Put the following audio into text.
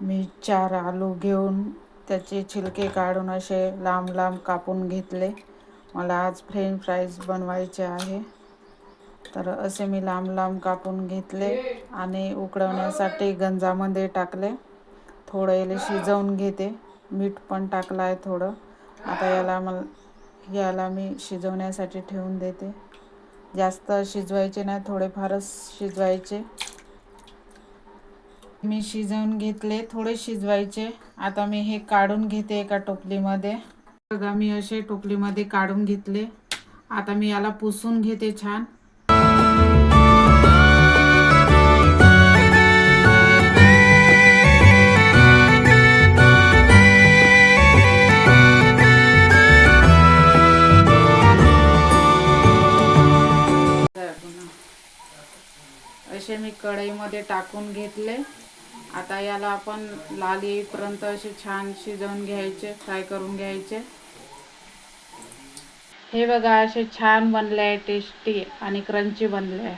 मी 4 आलू घेऊन त्याचे छिलके काढून असे लांब लांब कापून घेतले. मला आज फ्रेंच फ्राईज बनवायचे आहे, तर असे मी लांब लांब कापून घेतले आणि उकळवण्यासाठी गंजामध्ये टाकले. थोडं याला शिजवून घेते. मीठ पण टाकलं आहे थोडं. आता याला मी शिजवण्यासाठी ठेवून देते. जास्त शिजवायचे नाही, थोडेफारच शिजवायचे. मी शिजवून घेतले, थोडे शिजवायचे. आता मी हे काढून घेते एका टोपलीमध्ये. बघा, मी असे टोपलीमध्ये काढून घेतले. आता मी याला पुसून घेते छान. असे मी कढईमध्ये टाकून घेतले. आता याला आपण लाल येईपर्यंत असे छान शिजवून घ्यायचे, फ्राय करून घ्यायचे. हे बघा, असे छान बनले आहे, टेस्टी आणि क्रंची बनले आहे.